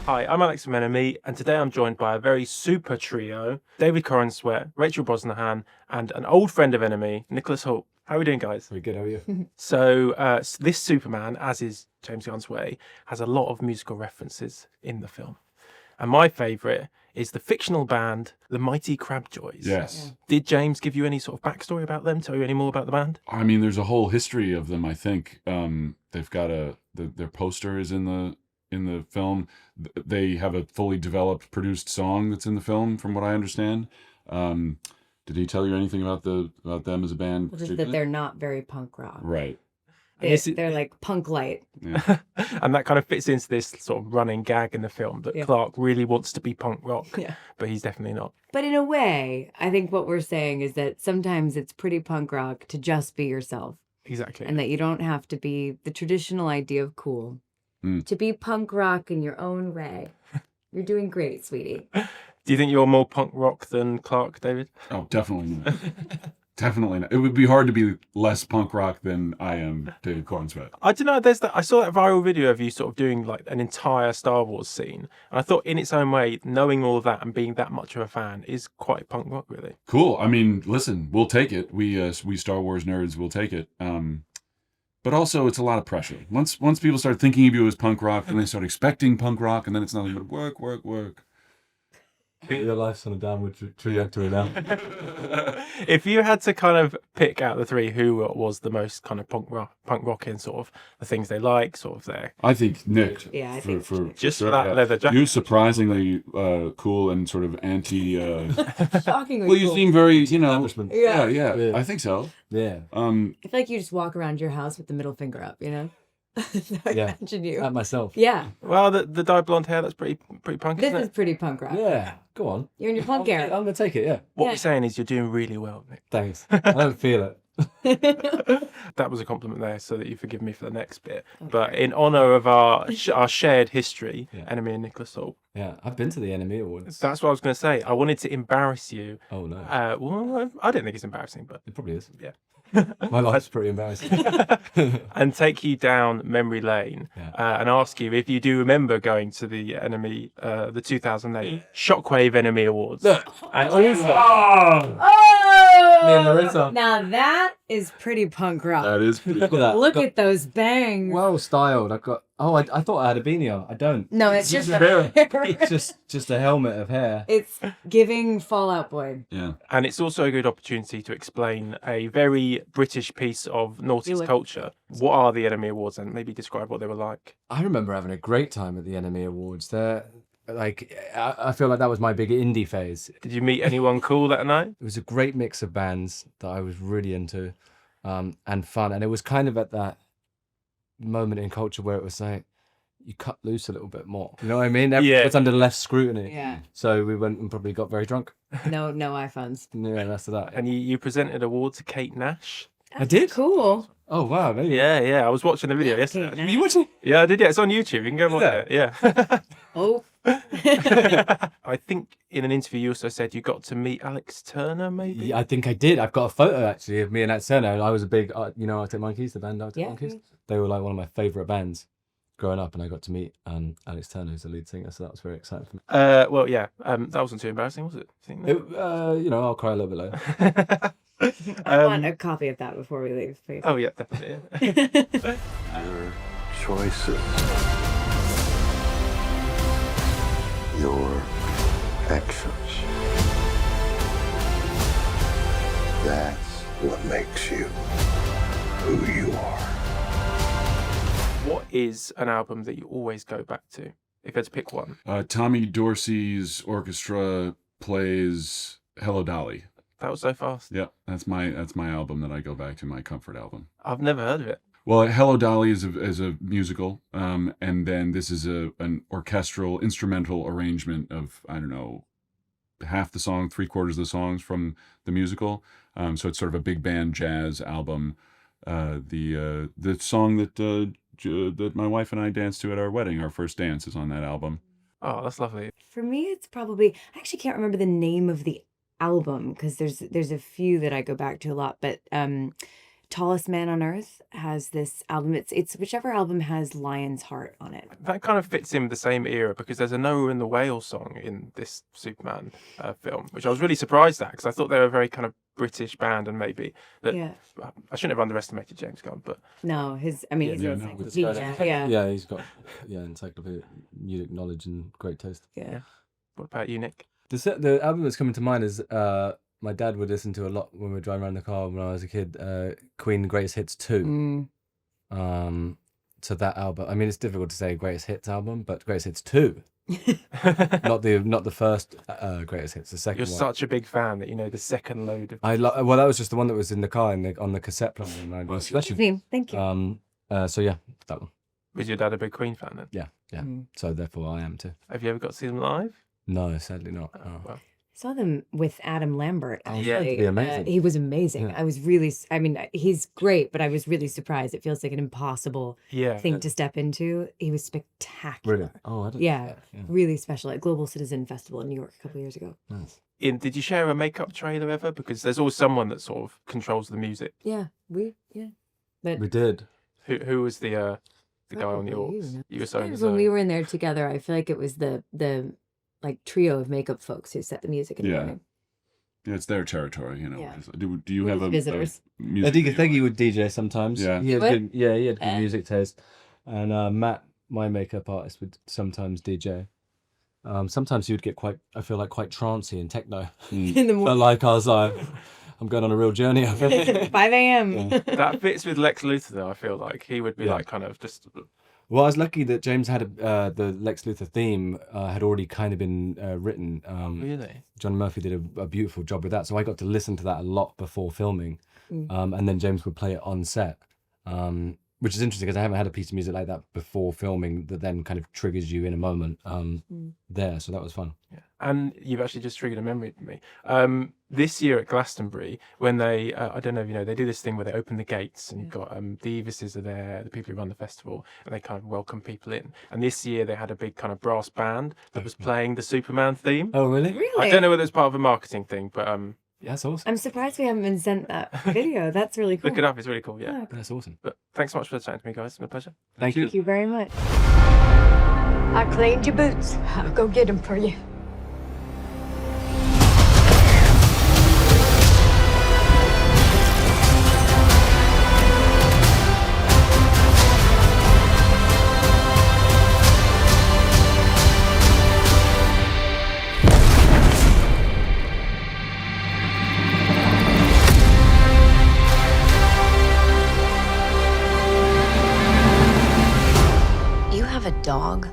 Hi, I'm Alex from NME, and today I'm joined by a very super trio, David Corenswet, Rachel Brosnahan, and an old friend of NME, Nicholas Hoult. How are we doing, guys? Very good, how are you? So, this Superman, as is James Gunn's way, has a lot of musical references in the film. And my favourite is the fictional band, the Mighty Crabjoys. Yes. Did James give you any sort of backstory about them? Tell you any more about the band? I mean, there's a whole history of them, I think. They've got their poster is in the film. They have a fully developed, produced song that's in the film, from what I understand. Did he tell you anything about them as a band? Well, just that they're not very punk rock. Right. They're like punk light. Yeah. And that kind of fits into this sort of running gag in the film that Clark really wants to be punk rock, but he's definitely not. But in a way, I think what we're saying is that sometimes it's pretty punk rock to just be yourself. Exactly. And that you don't have to be the traditional idea of cool. To be punk rock in your own way. You're doing great, sweetie. Do you think you're more punk rock than Clark, David? Oh, definitely not. Definitely not. It would be hard to be less punk rock than I am David Corenswet. I don't know. I saw that viral video of you sort of doing like an entire Star Wars scene, and I thought, in its own way, knowing all of that and being that much of a fan is quite punk rock, really. Cool. I mean, listen, we'll take it. We Star Wars nerds will take it. But also, it's a lot of pressure. Once people start thinking of you as punk rock, then they start expecting punk rock, and then it's nothing but work. I think your life's on a downward trajectory now. If you had to kind of pick out the three, who was the most kind of punk rock in sort of the things they like, sort of their... I think Nick. Yeah, I think for just sure, that leather jacket. You surprisingly cool and sort of anti. Shockingly Well, you cool. seem very, Establishment. Yeah. I think so. Yeah. I feel like you just walk around your house with the middle finger up, you know? I imagine you. At myself. Yeah. Well, the dyed blonde hair, that's pretty punk, This isn't is it? pretty punk rock. Yeah. Go on. You're in your punk I'm era. going to take it, yeah. What we're saying is you're doing really well, Nick. Thanks. I don't feel it. That was a compliment there, so that you forgive me for the next bit. Okay. But in honour of our shared history, NME and Nicholas Hoult. Yeah, I've been to the NME Awards. That's what I was going to say. I wanted to embarrass you. Oh, no. Well, I don't think it's embarrassing, but... It probably is. Yeah. My life's pretty embarrassing. And take you down memory lane and ask you if you do remember going to the NME, the 2008 Shockwave NME Awards. Look. Me and Larissa. Now that is pretty punk rock. That is pretty Look at that. Look at those bangs. Well styled. I've got... Oh, I thought I had a beanie on. I don't. No, it's just It's just a helmet of hair. It's giving Fallout Boy. Yeah. And it's also a good opportunity to explain a very British piece of noughties culture. What are the NME Awards, and maybe describe what they were like? I remember having a great time at the NME Awards. I feel like that was my big indie phase. Did you meet anyone cool that night? It was a great mix of bands that I was really into, and fun. And it was kind of at that moment in culture where it was like, you cut loose a little bit more. You know what I mean? It's under less scrutiny. Yeah. So we went and probably got very drunk. No iPhones. Yeah, that's that. And you presented an award to Kate Nash. I did? Cool. Oh, wow. Maybe. Yeah. I was watching the video yesterday. Kate Nash. You watching? Yeah, I did. Yeah, it's on YouTube. You can go and watch it. Yeah. Oh. I think in an interview you also said you got to meet Alex Turner, maybe? Yeah, I think I did. I've got a photo actually of me and Alex Turner. I was a big, Arctic Monkeys, the band Arctic Monkeys. They were like one of my favourite bands growing up, and I got to meet Alex Turner, who's the lead singer, so that was very exciting for me. Well, yeah, that wasn't too embarrassing, was it? I'll cry a little bit later. I want a copy of that before we leave, please. Oh, yeah, definitely. Yeah. Your choices. Your actions. That's what makes you who you are. What is an album that you always go back to, if you had to pick one? Tommy Dorsey's orchestra plays Hello Dolly. That was so fast. Yeah, that's my album that I go back to, my comfort album. I've never heard of it. Well, Hello Dolly is a musical, and then this is an orchestral instrumental arrangement of, I don't know, half the song, 3/4 of the songs from the musical. So it's sort of a big band jazz album. The song that my wife and I danced to at our wedding, our first dance, is on that album. Oh, that's lovely. For me, it's probably, I actually can't remember the name of the album because there's a few that I go back to a lot, but Tallest Man on Earth has this album. It's whichever album has Lion's Heart on it. That kind of fits in with the same era because there's a Noah and the Whale song in this Superman film, which I was really surprised at because I thought they were a very kind of British band and maybe that I shouldn't have underestimated James Gunn, but no, he's Yeah, he's got encyclopedic music knowledge and great taste. Yeah. What about you, Nick? The album that's coming to mind is my dad would listen to a lot when we were driving around the car when I was a kid. Queen Greatest Hits 2. So that album. I mean, it's difficult to say Greatest Hits album, but Greatest Hits 2. not the first Greatest Hits, the second You're one. such a big fan that you know the second load of. Well, that was just the one that was in the car on the cassette player. Thank you. So yeah, that one. Was your dad a big Queen fan then? Yeah. So therefore, I am too. Have you ever got to see them live? No, sadly not. Oh. Well, Saw them with Adam Lambert. Actually. That'd be amazing. He was amazing. Yeah. I was really, I mean, he's great, but I was really surprised. It feels like an impossible thing to step into. He was spectacular. Really? Oh, I don't. Yeah, really special at Global Citizen Festival in New York a couple of years ago. Nice. Did you share a makeup trailer ever? Because there's always someone that sort of controls the music. Yeah, But We did. Who was the guy on the Probably orcs? you. You were so in the when we zone. were in there together, I feel like it was the like trio of makeup folks who set the music in the morning. Yeah, it's their territory, you know. Yeah. Do you have a Visitors. music Theggy video? would DJ sometimes. Yeah. He had What? good, he had good music taste. And Matt, my makeup artist, would sometimes DJ. Sometimes he would get quite trancey and techno. In the But morning. like I was like, I'm going on a real journey. 5 a.m. That fits with Lex Luthor, though. I feel like he would be like kind of just. Well, I was lucky that James had the Lex Luthor theme had already kind of been written. Really? John Murphy did a beautiful job with that, so I got to listen to that a lot before filming, and then James would play it on set, which is interesting because I haven't had a piece of music like that before filming that then kind of triggers you in a moment there, so that was fun. Yeah. And you've actually just triggered a memory for me. This year at Glastonbury, when they, I don't know if you know, they do this thing where they open the gates and you've got the Evises are there, the people who run the festival, and they kind of welcome people in. And this year they had a big kind of brass band that was playing the Superman theme. Oh, really? Really? I don't know whether it's part of a marketing thing, but Yeah, that's awesome. I'm surprised we haven't been sent that video. That's really cool. look it up, it's really cool, yeah. Yeah. That's awesome. But thanks so much for chatting to me, guys. It's been a pleasure. Thank you. Thank you very much. I cleaned your boots. I'll go get them for you. You have a dog?